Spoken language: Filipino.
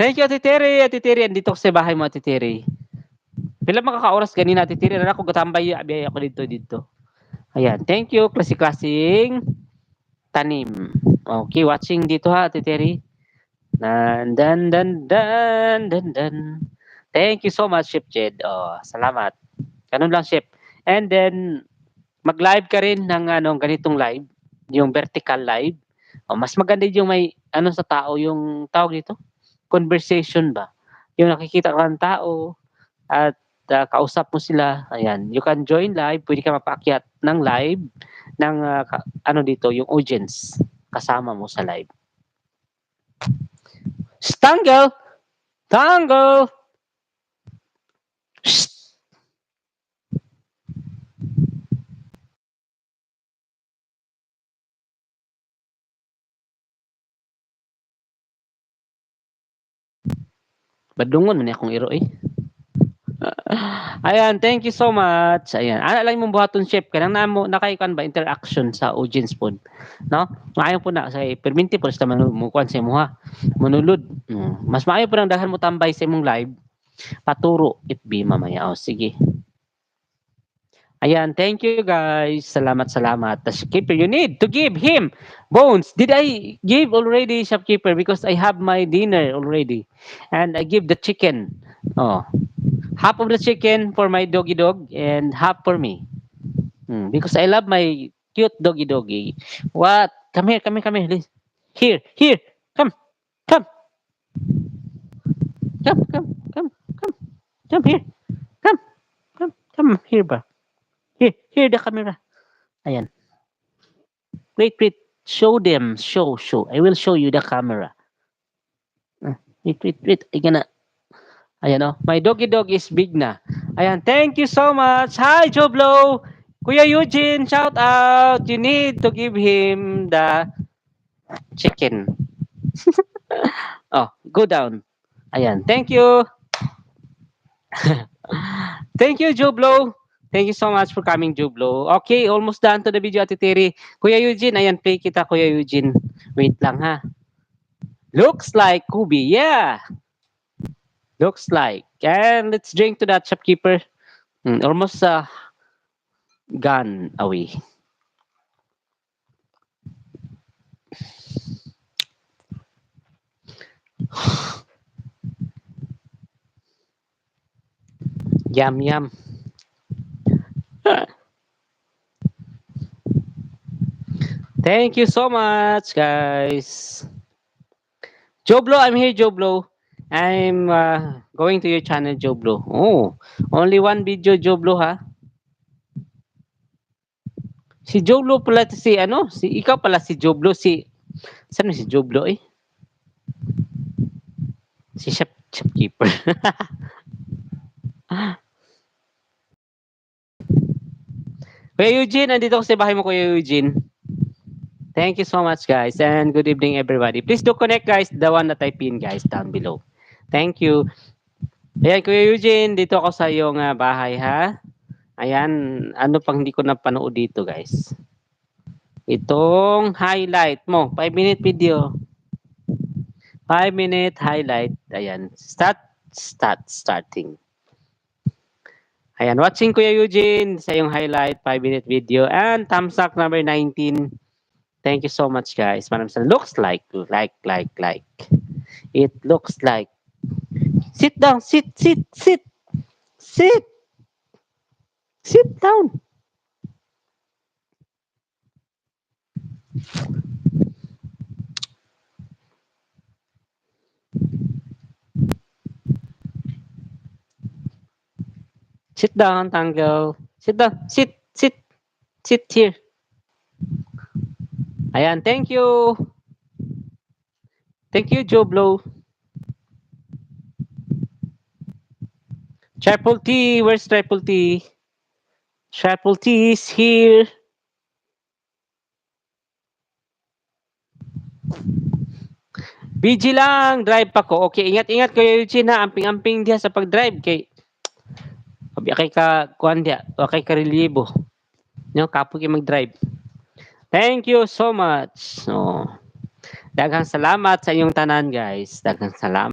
Thank you, Ate Terry. Ate Terry, andito ako sa bahay mo, Ate Terry. Pila makaka-oras ganina, Ate Terry, na ako gatambay abiyay ako dito. Ayan, thank you, klase-klaseng tanim. Okay, watching dito ha, Ate Terry. Dan, dan, dan, dan, dan, dan. Thank you so much, Chef Jed. Oh, salamat. Ganun lang, Chef. And then, mag-live ka rin ng ganitong live, yung vertical live. Oh, mas maganda yung may sa tao, yung tawag dito, conversation ba? Yung nakikita ka ng tao at kausap mo sila. Ayan, you can join live, pwede ka mapaakyat ng live ng dito, yung audience kasama mo sa live. Tangle! Tangle! Shh! Badungon man akong iro eh. Ayan, thank you so much. Ayan, ana lang mong buhaton chef kanang namo nakaikan ba interaction sa audience pod, no? Maayo po na say perminti po sa mo kuan sa imo ha. Manulod. Mas maayo po nang daghan mo tambay sa imong live. Paturo FB mamaya. Oh, sige. Ayan, thank you guys. Salamat, salamat. The shopkeeper, you need to give him bones. Did I give already, shopkeeper? Because I have my dinner already. And I give the chicken. Oh, half of the chicken for my doggy dog and half for me. Because I love my cute doggy doggy. What? Come here, come here, come here. Here, here. Come, come, come, come, come, come. Come here. Come, come here ba? Here the camera. Ayan. Wait. Show them. Show. I will show you the camera. Wait. I gonna. Ayan oh. My doggy dog is big na. Ayan. Thank you so much. Hi, Joblo. Kuya Eugene, shout out. You need to give him the chicken. Oh, go down. Ayan. Thank you. Thank you, Joblo. Thank you so much for coming, Jublo. Okay, almost done to the video, Ate Terry. Kuya Eugene, ayan, play kita, Kuya Eugene. Wait lang, ha. Looks like Kubi. Yeah. Looks like. And let's drink to that, shopkeeper. Almost gone away. Yum. Thank you so much, guys. Joblo, I'm here, Joblo. I'm going to your channel, Joblo. Oh, only one video, Joblo, ha? Si Joblo pala si ikaw pala si Joblo, saan si Joblo eh? Si shopkeeper. Kuya Eugene, andito ako sa bahay mo, Kuya Eugene. Thank you so much, guys, and good evening, everybody. Please do connect, guys, the one that I pin, guys, down below. Thank you. Ayan, Kuya Eugene, dito ako sa iyong bahay, ha? Ayan, ano pang hindi ko napanood dito, guys? Itong highlight mo, 5-minute video. 5-minute highlight. Ayan, starting. Ayan, watching Kuya Eugene sa iyong highlight, 5-minute video. And thumbs up number 19. Thank you so much, guys. Looks like. It looks like. Sit down. Sit. Sit down. Sit down, Tangle. Sit down. Sit here. Ayan, thank you. Thank you, Joblo. Triple T, where's Triple T? Triple T is here. BG lang, drive pa ko. Okay, ingat Kuya Eugene ha. Amping-amping diya sa pag-drive kay kay ka kuan diya, kay ka relibo. No, kapo kay mag-drive. Thank you so much. So, daghang salamat sa inyong tanan, guys. Daghang salamat.